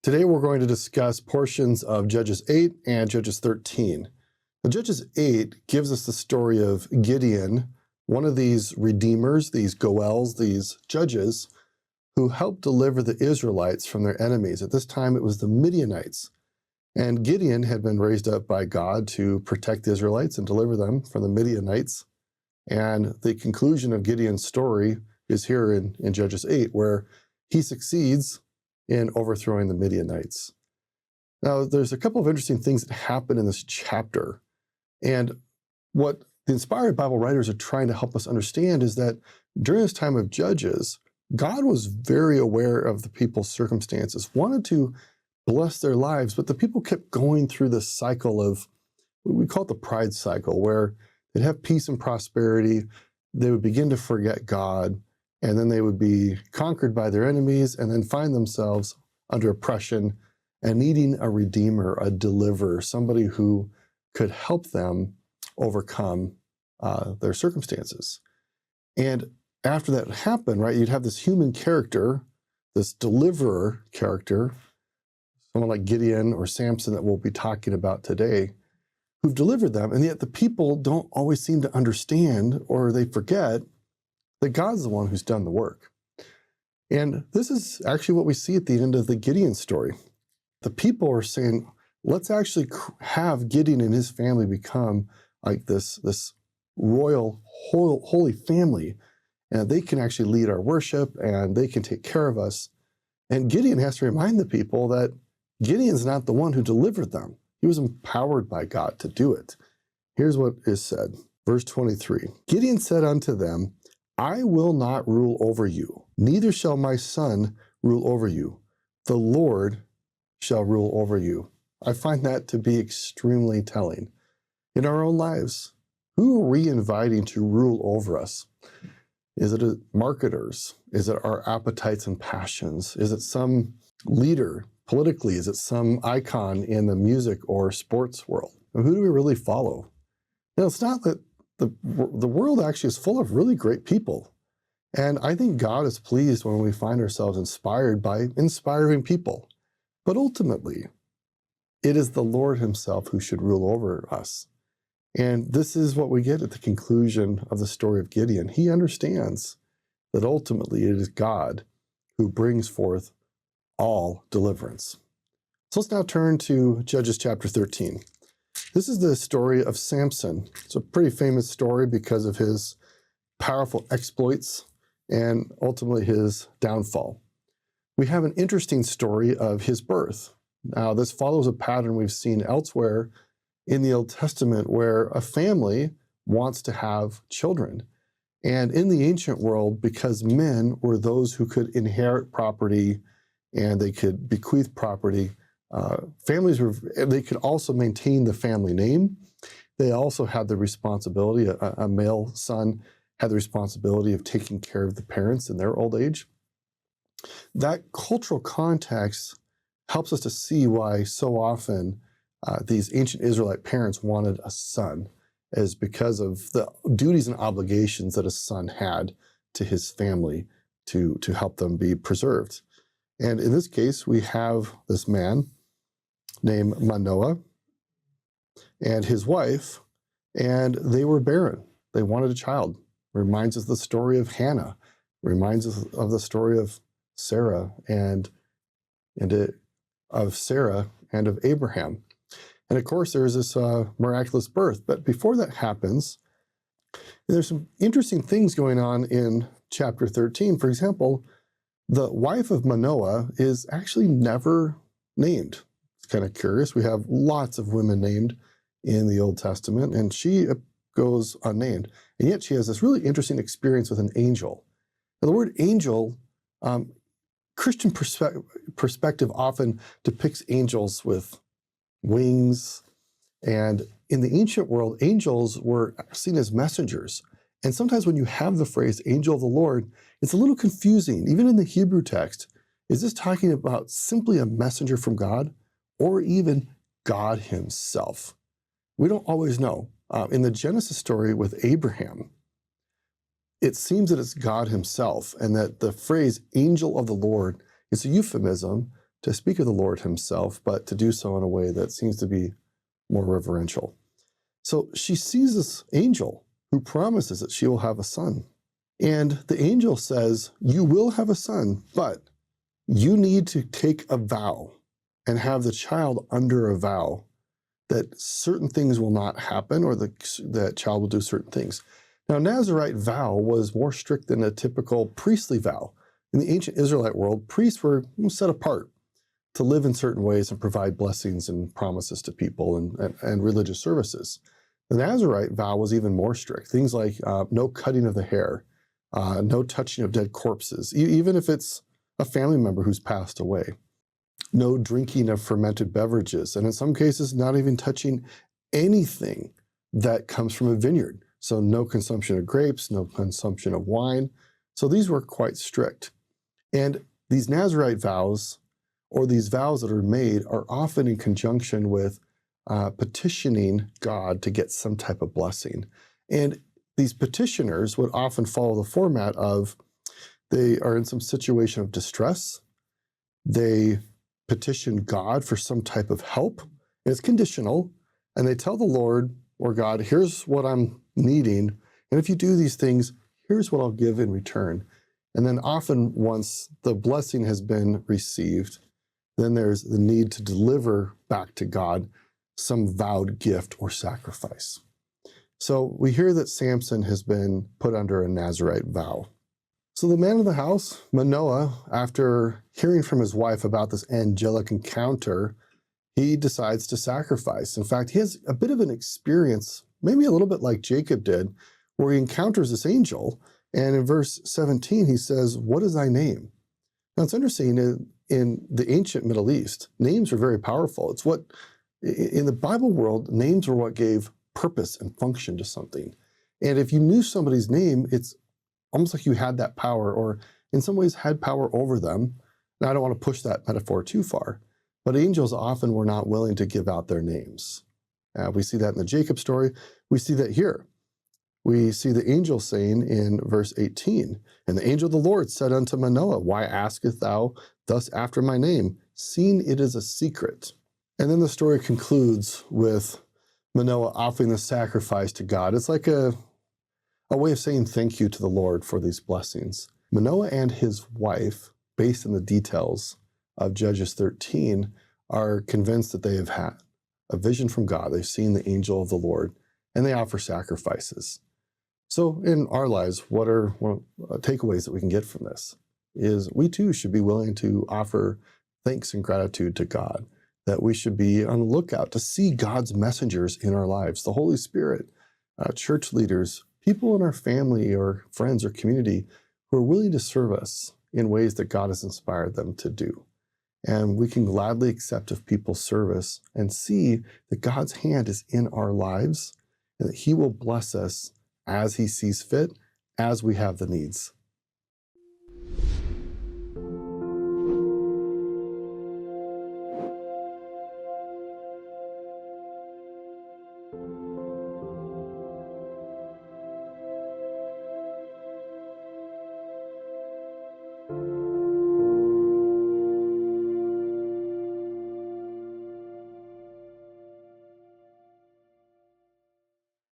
Today we're going to discuss portions of Judges 8 and Judges 13. Now, Judges 8 gives us the story of Gideon, one of these redeemers, these goels, these judges, who helped deliver the Israelites from their enemies. At this time it was the Midianites. And Gideon had been raised up by God to protect the Israelites and deliver them from the Midianites. And the conclusion of Gideon's story is here in Judges 8, where he succeeds in overthrowing the Midianites. Now, there's a couple of interesting things that happen in this chapter. And what the inspired Bible writers are trying to help us understand is that during this time of Judges, God was very aware of the people's circumstances, wanted to bless their lives, but the people kept going through this cycle of, we call it the pride cycle, where they'd have peace and prosperity, they would begin to forget God, and then they would be conquered by their enemies and then find themselves under oppression and needing a redeemer, a deliverer, somebody who could help them overcome their circumstances. And after that happened, right, you'd have this human character, this deliverer character, someone like Gideon or Samson that we'll be talking about today, who've delivered them, and yet the people don't always seem to understand, or they forget that God's the one who's done the work. And this is actually what we see at the end of the Gideon story. The people are saying, let's actually have Gideon and his family become like this royal, holy family, and they can actually lead our worship, and they can take care of us. And Gideon has to remind the people that Gideon's not the one who delivered them. He was empowered by God to do it. Here's what is said, verse 23. Gideon said unto them, I will not rule over you, neither shall my son rule over you. The Lord shall rule over you. I find that to be extremely telling. In our own lives, who are we inviting to rule over us? Is it marketers? Is it our appetites and passions? Is it some leader politically? Is it some icon in the music or sports world? And who do we really follow? Now, it's not that the world actually is full of really great people. And I think God is pleased when we find ourselves inspired by inspiring people. But ultimately, it is the Lord himself who should rule over us. And this is what we get at the conclusion of the story of Gideon. He understands that ultimately it is God who brings forth all deliverance. So let's now turn to Judges chapter 13. This is the story of Samson. It's a pretty famous story because of his powerful exploits and ultimately his downfall. We have an interesting story of his birth. Now, this follows a pattern we've seen elsewhere in the Old Testament where a family wants to have children. And in the ancient world, because men were those who could inherit property and they could bequeath property, they could also maintain the family name. They also had the responsibility, a male son had the responsibility of taking care of the parents in their old age. That cultural context helps us to see why so often these ancient Israelite parents wanted a son, is because of the duties and obligations that a son had to his family to help them be preserved. And in this case, we have this man named Manoah and his wife, and they were barren. They wanted a child. Reminds us of the story of Hannah. Reminds us of the story of Sarah and of Abraham. And of course, there's this miraculous birth. But before that happens, there's some interesting things going on in chapter 13. For example, the wife of Manoah is actually never named. It's kind of curious. We have lots of women named in the Old Testament, and she goes unnamed. And yet she has this really interesting experience with an angel. Now, the word angel, Christian perspective often depicts angels with wings. And in the ancient world, angels were seen as messengers. And sometimes when you have the phrase angel of the Lord, it's a little confusing. Even in the Hebrew text, is this talking about simply a messenger from God or even God himself? We don't always know. In the Genesis story with Abraham, it seems that it's God himself, and that the phrase angel of the Lord is a euphemism to speak of the Lord himself, but to do so in a way that seems to be more reverential. So she sees this angel who promises that she will have a son. And the angel says, you will have a son, but you need to take a vow and have the child under a vow that certain things will not happen, or that child will do certain things. Now, Nazarite vow was more strict than a typical priestly vow. In the ancient Israelite world, priests were set apart to live in certain ways and provide blessings and promises to people and religious services. The Nazarite vow was even more strict. Things like no cutting of the hair, no touching of dead corpses, even if it's a family member who's passed away. No drinking of fermented beverages, and in some cases, not even touching anything that comes from a vineyard. So no consumption of grapes, no consumption of wine. So these were quite strict. And these Nazarite vows, or these vows that are made, are often in conjunction with petitioning God to get some type of blessing. And these petitioners would often follow the format of, they are in some situation of distress, they petition God for some type of help, and it's conditional, and they tell the Lord or God, here's what I'm needing, and if you do these things, here's what I'll give in return. And then often once the blessing has been received, then there's the need to deliver back to God some vowed gift or sacrifice. So we hear that Samson has been put under a Nazarite vow. So the man of the house, Manoah, after hearing from his wife about this angelic encounter, he decides to sacrifice. In fact, he has a bit of an experience, maybe a little bit like Jacob did, where he encounters this angel. And in verse 17, he says, what is thy name? Now it's interesting, in the ancient Middle East, names were very powerful. It's what, in the Bible world, names were what gave purpose and function to something. And if you knew somebody's name, it's almost like you had that power, or in some ways had power over them. And I don't want to push that metaphor too far, but angels often were not willing to give out their names. We see that in the Jacob story. We see that here. We see the angel saying in verse 18, and the angel of the Lord said unto Manoah, why askest thou thus after my name, seeing it is a secret? And then the story concludes with Manoah offering the sacrifice to God. It's like a way of saying thank you to the Lord for these blessings. Manoah and his wife, based on the details of Judges 13, are convinced that they have had a vision from God. They've seen the angel of the Lord, and they offer sacrifices. So in our lives, what are takeaways that we can get from this? Is we too should be willing to offer thanks and gratitude to God, that we should be on the lookout to see God's messengers in our lives, the Holy Spirit, church leaders, people in our family or friends or community who are willing to serve us in ways that God has inspired them to do. And we can gladly accept of people's service and see that God's hand is in our lives and that he will bless us as he sees fit, as we have the needs.